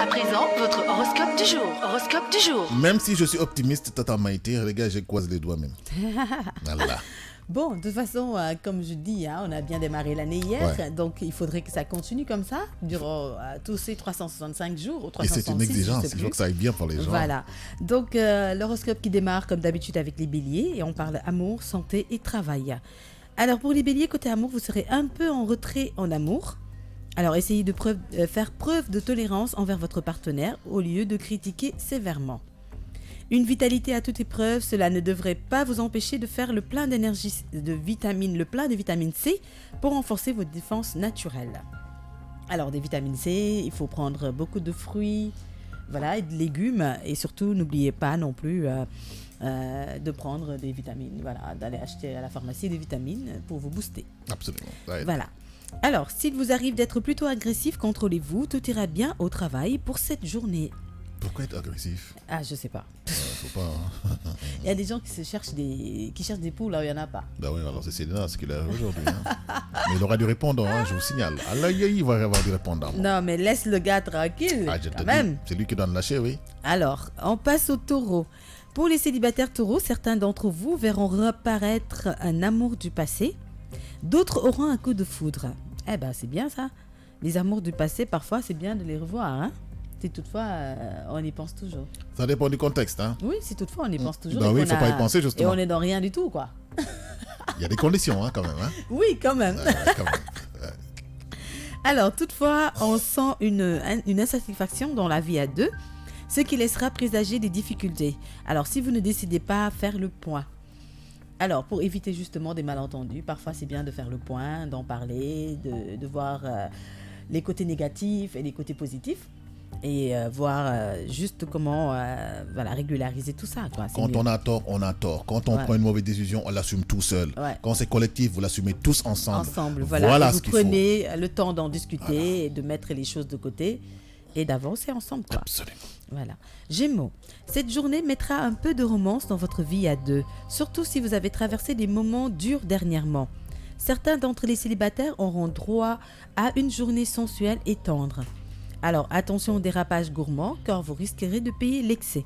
À présent, votre horoscope du jour. Horoscope du jour. Même si je suis optimiste, Tata Maïté, les gars, je croise les doigts même. Voilà. Bon, de toute façon, comme je dis, on a bien démarré l'année hier, donc il faudrait que ça continue comme ça durant tous ces 365 jours ou Et 366. c'est une exigence, il faut que ça aille bien pour les gens. Voilà. Donc, l'horoscope qui démarre comme d'habitude avec les béliers et on parle amour, santé et travail. Alors, pour les béliers, côté amour, vous serez un peu en retrait en amour. Alors, essayez de faire preuve de tolérance envers votre partenaire au lieu de critiquer sévèrement. Une vitalité à toute épreuve, cela ne devrait pas vous empêcher de faire le plein d'énergie, le plein de vitamine C pour renforcer vos défenses naturelles. Alors, des vitamines C, il faut prendre beaucoup de fruits, voilà, et de légumes. Et surtout, n'oubliez pas non plus de prendre des vitamines. Voilà, d'aller acheter à la pharmacie des vitamines pour vous booster. Absolument. Ouais. Voilà. Alors, s'il vous arrive d'être plutôt agressif, contrôlez-vous, tout ira bien au travail pour cette journée. Pourquoi être agressif? Ah, je sais pas. Faut pas. Il y a des gens qui cherchent des poules là où il n'y en a pas. Bah oui, alors c'est Céline, ce qu'il a aujourd'hui. Mais il aura du répondant, je vous signale. Allah, il va y avoir du répondant. Non, mais laisse le gars tranquille. Je te quand dis, même. c'est lui qui doit le lâcher, oui. Alors, on passe au taureau. Pour les célibataires taureaux, certains d'entre vous verront reparaître un amour du passé. D'autres auront un coup de foudre. Eh ben, c'est bien ça. Les amours du passé, parfois, c'est bien de les revoir, hein. Si toutefois, on y pense toujours. Ça dépend du contexte, hein. Oui, si toutefois, on y pense toujours. Bah oui, il ne faut pas y penser, justement. Et on est dans rien du tout, quoi. Il y a des conditions, quand même. Hein. Oui, quand même. Quand même. Alors, toutefois, on sent une insatisfaction dans la vie à deux, ce qui laissera présager des difficultés. Alors, si vous ne décidez pas à faire le point. Alors, pour éviter justement des malentendus, parfois c'est bien de faire le point, d'en parler, de voir les côtés négatifs et les côtés positifs. Et voir juste comment régulariser tout ça. Quoi. Quand on a tort, on a tort. Quand on prend une mauvaise décision, on l'assume tout seul. Ouais. Quand c'est collectif, vous l'assumez tous ensemble. Voilà ce vous qu'il prenez le temps d'en discuter et de mettre les choses de côté et d'avancer ensemble. Quoi. Absolument. Voilà. Gémeaux, cette journée mettra un peu de romance dans votre vie à deux, surtout si vous avez traversé des moments durs dernièrement. Certains d'entre les célibataires auront droit à une journée sensuelle et tendre. Alors, attention au dérapage gourmand, car vous risquerez de payer l'excès.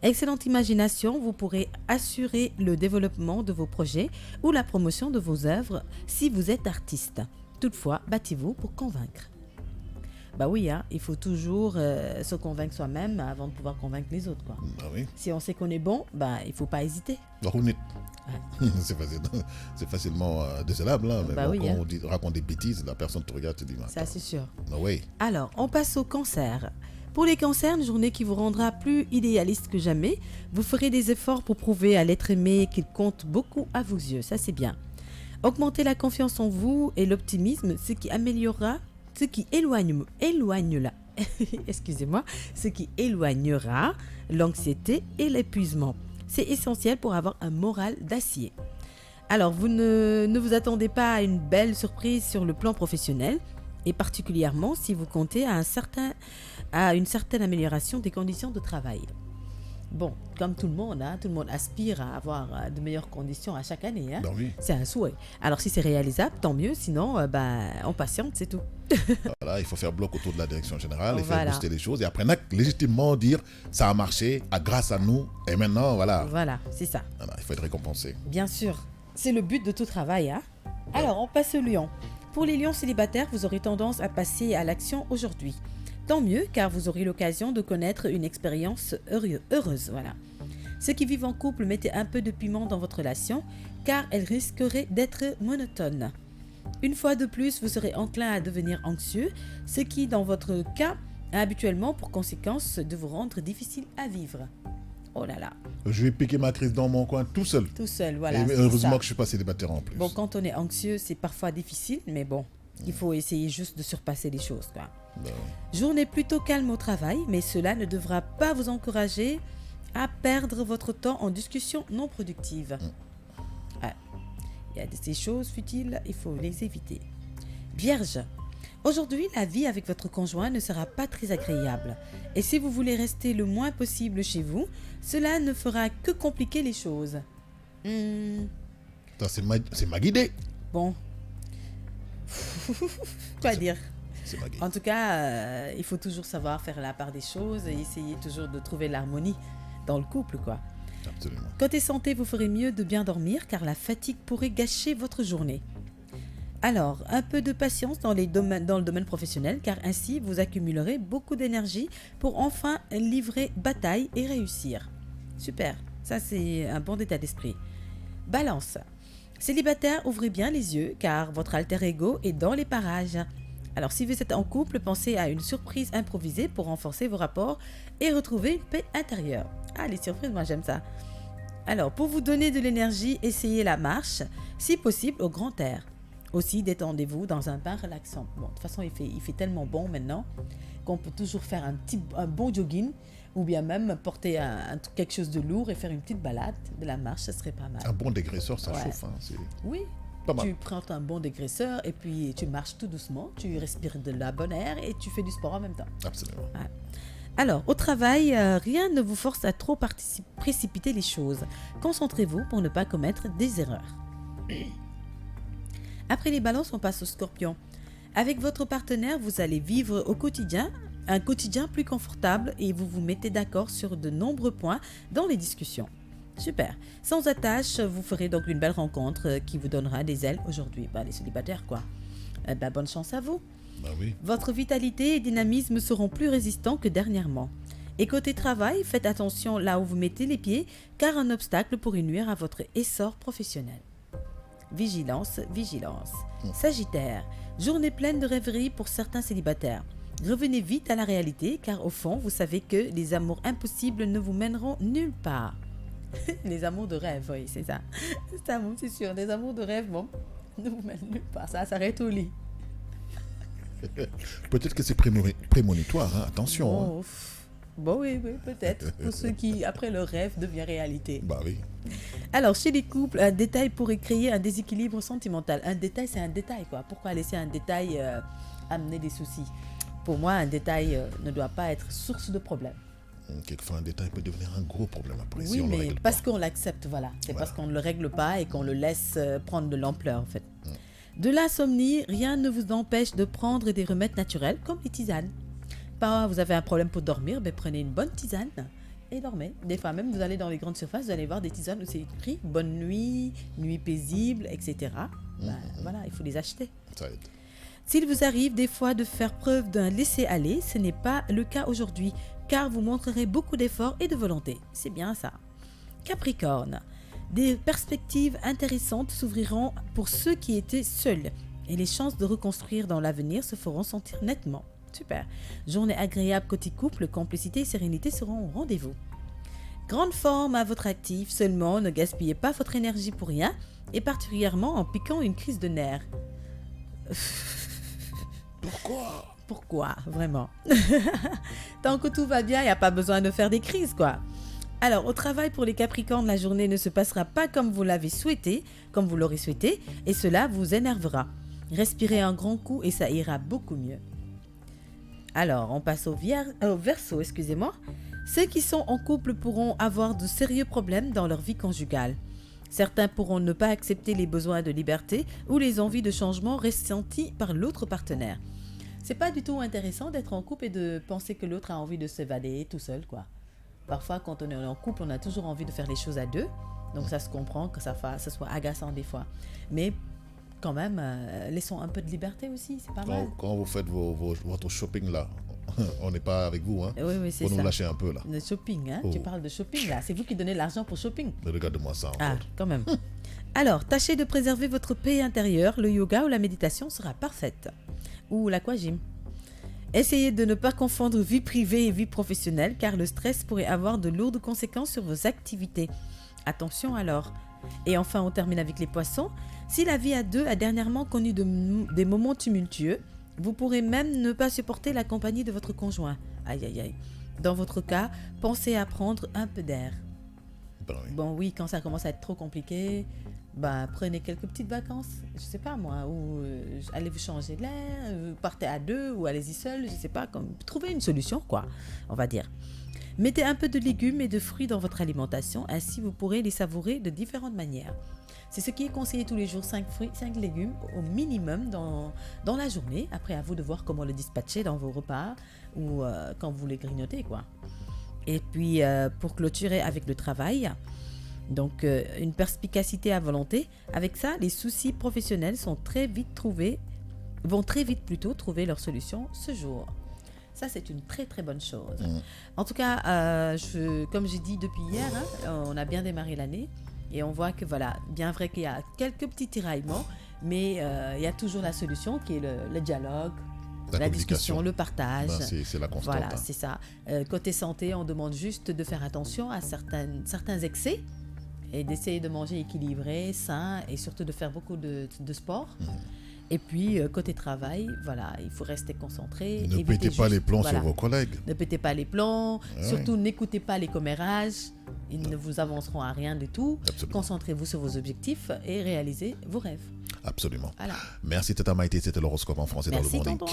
Excellente imagination, vous pourrez assurer le développement de vos projets ou la promotion de vos œuvres si vous êtes artiste. Toutefois, battez-vous pour convaincre. Bah oui, il faut toujours se convaincre soi-même avant de pouvoir convaincre les autres. Quoi. Bah oui. Si on sait qu'on est bon, il ne faut pas hésiter. C'est facilement décelable, hein, mais quand on raconte des bêtises, la personne te regarde et te dit ça, c'est sûr. Bah oui. Alors, on passe au cancer. Pour les cancers, une journée qui vous rendra plus idéaliste que jamais. Vous ferez des efforts pour prouver à l'être aimé qu'il compte beaucoup à vos yeux. Ça, c'est bien. Augmentez la confiance en vous et l'optimisme, ce qui éloignera l'anxiété et l'épuisement. C'est essentiel pour avoir un moral d'acier. Alors, vous ne vous attendez pas à une belle surprise sur le plan professionnel, et particulièrement si vous comptez à une certaine amélioration des conditions de travail. Bon, comme tout le monde aspire à avoir de meilleures conditions à chaque année. Hein. Ben oui. C'est un souhait. Alors, si c'est réalisable, tant mieux. Sinon, on patiente, c'est tout. Voilà, il faut faire bloc autour de la direction générale et faire booster les choses. Et après, légitimement dire, ça a marché grâce à nous. Et maintenant, voilà. Voilà, c'est ça. Voilà, il faut être récompensé. Bien sûr. C'est le but de tout travail. Hein. Alors, on passe au lion. Pour les lions célibataires, vous aurez tendance à passer à l'action aujourd'hui. Tant mieux, car vous aurez l'occasion de connaître une expérience heureuse. Voilà. Ceux qui vivent en couple, mettez un peu de piment dans votre relation, car elle risquerait d'être monotone. Une fois de plus, vous serez enclin à devenir anxieux, ce qui, dans votre cas, a habituellement pour conséquence de vous rendre difficile à vivre. Oh là là. Je vais piquer ma crise dans mon coin tout seul. Tout seul, voilà. Et heureusement que je ne suis pas célibataire en plus. Bon, quand on est anxieux, c'est parfois difficile, mais bon, il faut essayer juste de surpasser les choses, quoi. Journée plutôt calme au travail, mais cela ne devra pas vous encourager à perdre votre temps en discussions non productives. Il y a ces choses futiles, il faut les éviter. Vierge, aujourd'hui, la vie avec votre conjoint ne sera pas très agréable. Et si vous voulez rester le moins possible chez vous, cela ne fera que compliquer les choses. C'est ma guidée. Bon. Quoi dire? c'est Maggie. En tout cas, il faut toujours savoir faire la part des choses et essayer toujours de trouver l'harmonie dans le couple, quoi. Absolument. Côté santé, vous ferez mieux de bien dormir car la fatigue pourrait gâcher votre journée. Alors, un peu de patience dans le domaine professionnel car ainsi vous accumulerez beaucoup d'énergie pour enfin livrer bataille et réussir. Super, ça c'est un bon état d'esprit. Balance. Célibataire, ouvrez bien les yeux car votre alter ego est dans les parages. Alors si vous êtes en couple, pensez à une surprise improvisée pour renforcer vos rapports et retrouver une paix intérieure. Ah, les surprises, moi j'aime ça. Alors, pour vous donner de l'énergie, essayez la marche, si possible au grand air. Aussi, détendez-vous dans un bain relaxant. Bon, de toute façon, il fait tellement bon maintenant qu'on peut toujours faire un bon jogging ou bien même porter quelque chose de lourd et faire une petite balade, de la marche, ça serait pas mal. Un bon dégraisseur, ça Ouais. chauffe. Hein, Oui, pas mal. tu prends un bon dégraisseur et puis tu marches tout doucement, tu respires de la bonne air et tu fais du sport en même temps. Absolument. Alors, au travail, rien ne vous force à trop précipiter les choses. Concentrez-vous pour ne pas commettre des erreurs. Après les balances, on passe au scorpion. Avec votre partenaire, vous allez vivre au quotidien un quotidien plus confortable et vous vous mettez d'accord sur de nombreux points dans les discussions. Super. Sans attache, vous ferez donc une belle rencontre qui vous donnera des ailes aujourd'hui. Les célibataires, quoi. Bonne chance à vous. Bah oui. Votre vitalité et dynamisme seront plus résistants que dernièrement. Et côté travail, faites attention là où vous mettez les pieds, car un obstacle pourrait nuire à votre essor professionnel. Vigilance, vigilance. Sagittaire, journée pleine de rêveries pour certains célibataires. Revenez vite à la réalité, car au fond, vous savez que les amours impossibles ne vous mèneront nulle part. Les amours de rêve, oui, c'est ça. C'est sûr, les amours de rêve, bon, ne vous mènent nulle part. Ça s'arrête au lit. Peut-être que c'est prémonitoire, hein, attention. Hein. Bon, oui, peut-être. Pour ceux qui, après le rêve, devient réalité. Bah oui. Alors, chez les couples, un détail pourrait créer un déséquilibre sentimental. Un détail, c'est un détail, quoi. Pourquoi laisser un détail amener des soucis? Pour moi, un détail ne doit pas être source de problème. Quelquefois, un détail peut devenir un gros problème après. Oui, si on le mais règle parce pas. qu'on l'accepte, voilà. C'est Voilà. parce qu'on ne le règle pas et qu'on le laisse prendre de l'ampleur, en fait. De l'insomnie, rien ne vous empêche de prendre des remèdes naturels comme les tisanes. Vous avez un problème pour dormir, prenez une bonne tisane et dormez. Des fois même, vous allez dans les grandes surfaces, vous allez voir des tisanes où c'est écrit « bonne nuit »,« nuit paisible », etc. Voilà, il faut les acheter. Ça aide. S'il vous arrive des fois de faire preuve d'un laisser-aller, ce n'est pas le cas aujourd'hui, car vous montrerez beaucoup d'efforts et de volonté. C'est bien ça. Capricorne, des perspectives intéressantes s'ouvriront pour ceux qui étaient seuls, et les chances de reconstruire dans l'avenir se feront sentir nettement. Super. Journée agréable côté couple, complicité et sérénité seront au rendez-vous. Grande forme à votre actif, seulement ne gaspillez pas votre énergie pour rien, et particulièrement en piquant une crise de nerfs. Pourquoi, vraiment? Tant que tout va bien, il n'y a pas besoin de faire des crises, quoi. Alors, au travail pour les Capricornes, la journée ne se passera pas comme vous l'aurez souhaité, et cela vous énervera. Respirez un grand coup et ça ira beaucoup mieux. Alors, on passe au Verseau, excusez-moi. Ceux qui sont en couple pourront avoir de sérieux problèmes dans leur vie conjugale. Certains pourront ne pas accepter les besoins de liberté ou les envies de changement ressentis par l'autre partenaire. C'est pas du tout intéressant d'être en couple et de penser que l'autre a envie de s'évader tout seul, quoi. Parfois, quand on est en couple, on a toujours envie de faire les choses à deux. Donc, ça se comprend que ça soit agaçant des fois. Mais quand même, laissons un peu de liberté aussi, c'est pas mal. Quand vous faites votre shopping là, on n'est pas avec vous. Hein. Oui, c'est Faut ça. nous lâcher un peu là. Le shopping, hein? Oh. Tu parles de shopping là. C'est vous qui donnez l'argent pour shopping. Mais regarde-moi ça Ah, encore. quand même. Alors, tâchez de préserver votre paix intérieure. Le yoga ou la méditation sera parfaite. Ou l'aquagym. Essayez de ne pas confondre vie privée et vie professionnelle car le stress pourrait avoir de lourdes conséquences sur vos activités. Attention alors. Et enfin, on termine avec les poissons. Si la vie à deux a dernièrement connu des moments tumultueux, vous pourrez même ne pas supporter la compagnie de votre conjoint. Aïe aïe aïe. Dans votre cas, pensez à prendre un peu d'air. Ben oui. Bon oui, quand ça commence à être trop compliqué, prenez quelques petites vacances, je sais pas moi, ou allez vous changer de l'air, partez à deux ou allez-y seul, je sais pas, trouvez une solution quoi, on va dire. Mettez un peu de légumes et de fruits dans votre alimentation, ainsi vous pourrez les savourer de différentes manières. C'est ce qui est conseillé tous les jours, 5 fruits, 5 légumes au minimum dans la journée. Après, à vous de voir comment le dispatcher dans vos repas ou quand vous les grignotez, quoi. Et puis, pour clôturer avec le travail, donc une perspicacité à volonté. Avec ça, les soucis professionnels vont très vite trouver leur solution ce jour. Ça, c'est une très très bonne chose. En tout cas, comme j'ai dit depuis hier, on a bien démarré l'année et on voit que voilà, bien vrai qu'il y a quelques petits tiraillements, mais il y a toujours la solution qui est le dialogue, la discussion, le partage. C'est la constante. Voilà, c'est ça. Côté santé, on demande juste de faire attention à certains excès et d'essayer de manger équilibré, sain et surtout de faire beaucoup de sport. Et puis, côté travail, voilà, il faut rester concentré. Ne pétez pas les plombs sur vos collègues. Ne pétez pas les plombs. Surtout, n'écoutez pas les commérages. Ils ne vous avanceront à rien du tout. Absolument. Concentrez-vous sur vos objectifs et réalisez vos rêves. Absolument. Voilà. Merci Tata Maïté, c'était l'horoscope en français. Merci, dans le monde.